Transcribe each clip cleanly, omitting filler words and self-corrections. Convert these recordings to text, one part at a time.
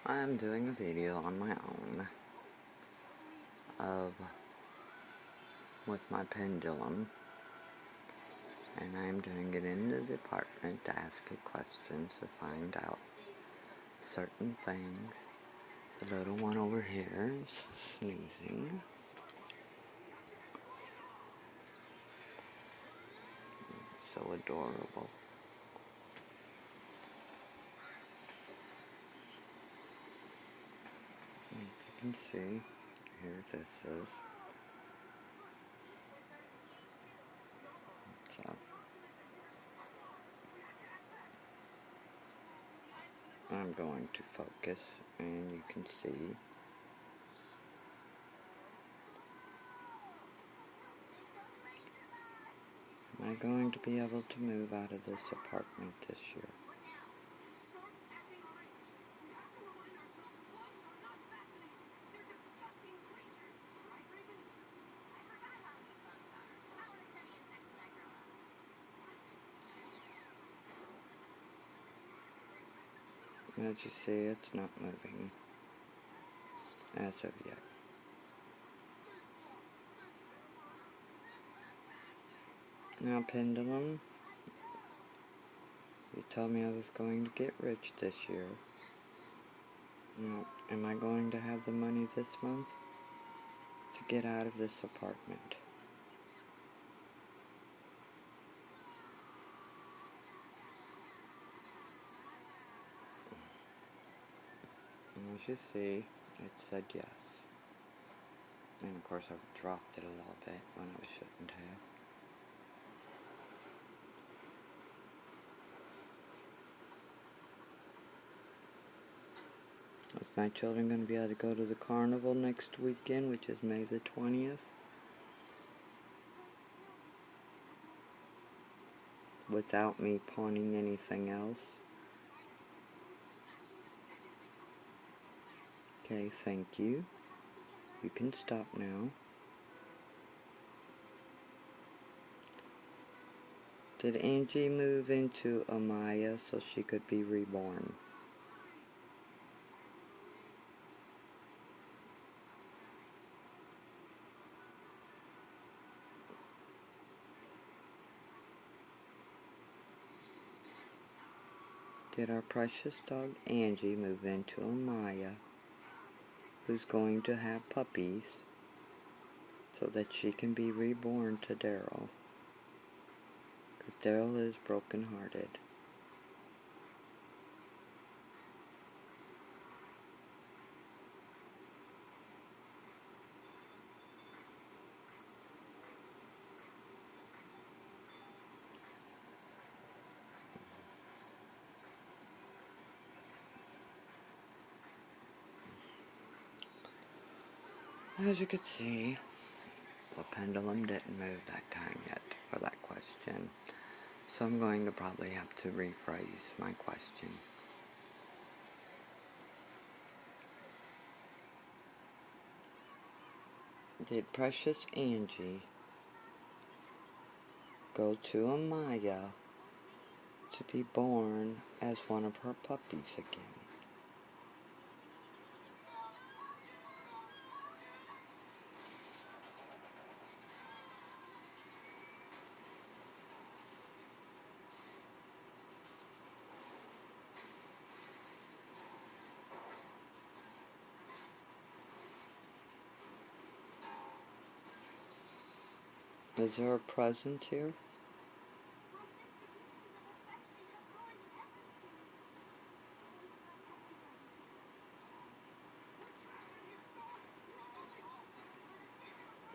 I'm doing a video on my own of with my pendulum, and I'm doing it in the department to ask it questions to find out certain things. The little one over here is sneezing. So adorable. As you can see, here this is. So I'm going to focus, and you can see am I going to be able to move out of this apartment this year? As you see, it's not moving as of yet. Now, Pendulum, you told me I was going to get rich this year. Now, am I going to have the money this month to get out of this apartment? And as you see, it said yes. And of course I've dropped it a little bit when I shouldn't have. Is my children going to be able to go to the carnival next weekend, which is May the 20th? Without me pawning anything else? Okay, thank you. You can stop now. Did Angie move into Amaya so she could be reborn? Did our precious dog Angie move into Amaya, who's going to have puppies, so that she can be reborn to Daryl? Because Daryl is broken-hearted. As you can see, the pendulum didn't move that time yet for that question. So I'm going to probably have to rephrase my question. Did precious Angie go to Amaya to be born as one of her puppies again? Is there a present here?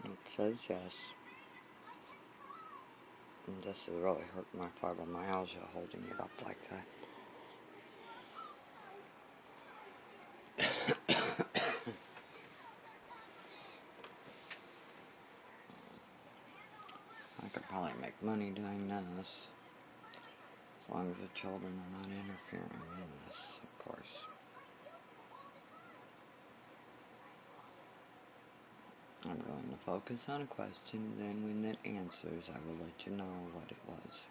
It says yes. And this is really hurting my fibromyalgia holding it up like that. I could probably make money doing this, as long as the children are not interfering in this, of course. I'm going to focus on a question, and then when it answers, I will let you know what it was.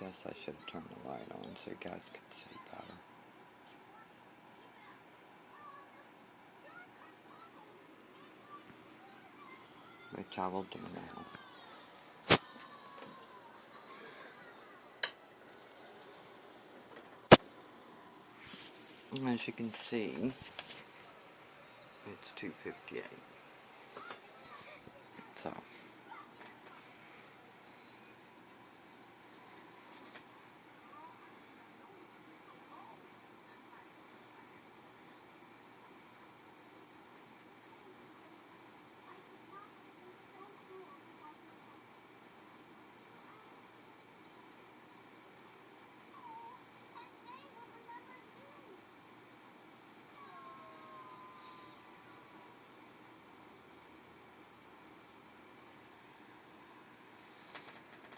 guess I should have turned the light on so you guys could see better. Which I will do now. As you can see, it's 2:58. So,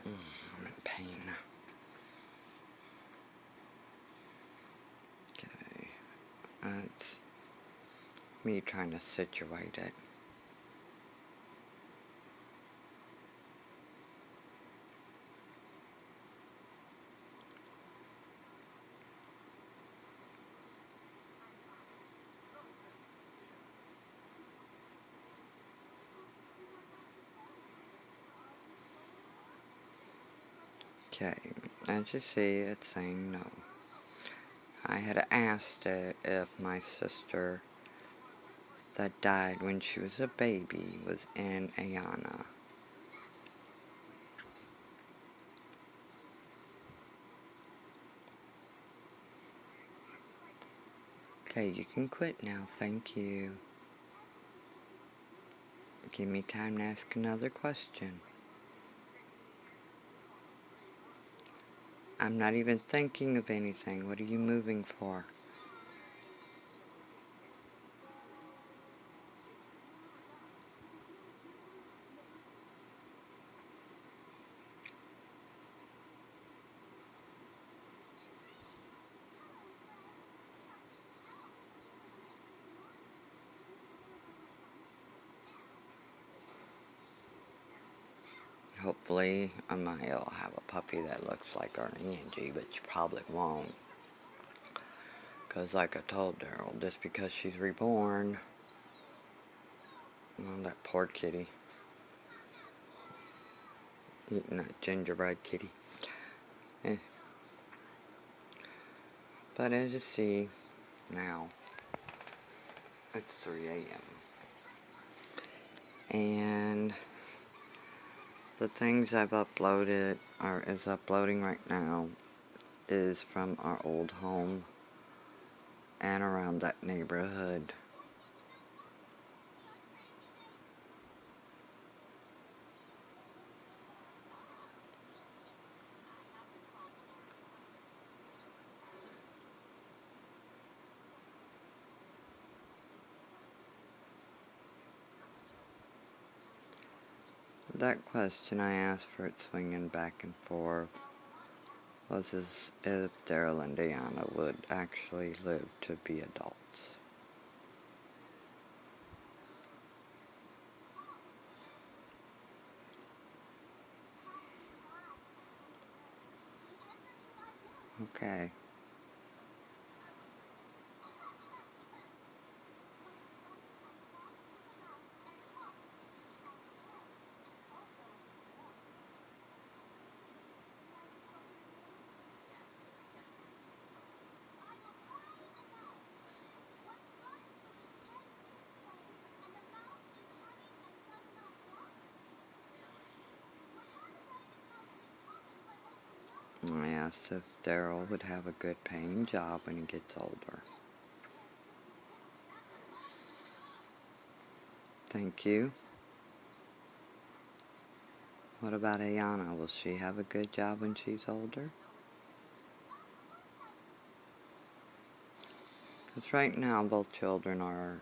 I'm in pain. Okay, that's me trying to situate it. Okay, as you see, it's saying no. I had asked it if my sister that died when she was a baby was in Ayana. Okay, you can quit now, thank you. Give me time to ask another question. I'm not even thinking of anything. What are you moving for? Hopefully, I might have a puppy that looks like her Angie, but she probably won't. Because like I told Daryl, just because she's reborn, well, that poor kitty, eating that gingerbread kitty. Eh. But as you see, now, it's 3 a.m. And the things I've uploaded, or is uploading right now, is from our old home and around that neighborhood. That question I asked for it swinging back and forth was as if Daryl and Diana would actually live to be adults. Okay. I asked if Daryl would have a good paying job when he gets older. Thank you. What about Ayana? Will she have a good job when she's older? Because right now both children are...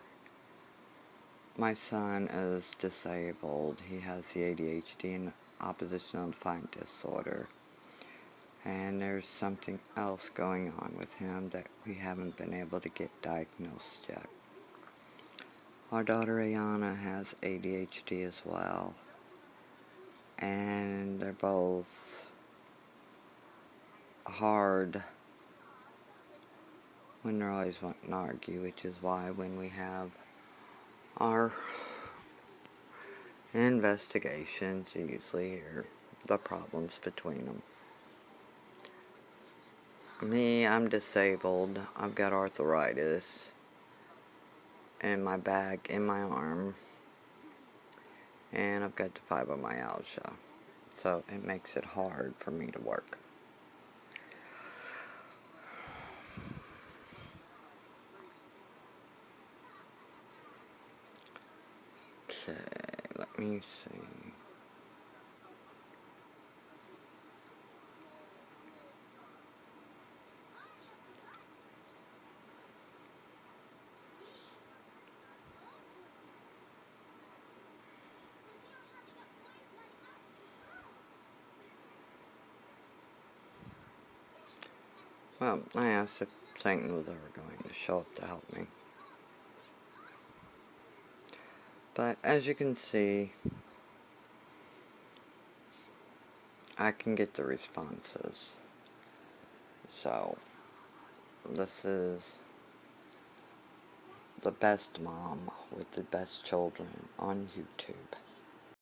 My son is disabled. He has the ADHD and oppositional defiant disorder. And there's something else going on with him that we haven't been able to get diagnosed yet. Our daughter Ayana has ADHD as well. And they're both hard when they're always wanting to argue, which is why when we have our investigations, you usually hear the problems between them. Me, I'm disabled. I've got arthritis in my back, in my arm, and I've got the fibromyalgia. So it makes it hard for me to work. Okay, let me see. Well, I asked if Satan was ever going to show up to help me. But as you can see, I can get the responses. So, this is the best mom with the best children on YouTube.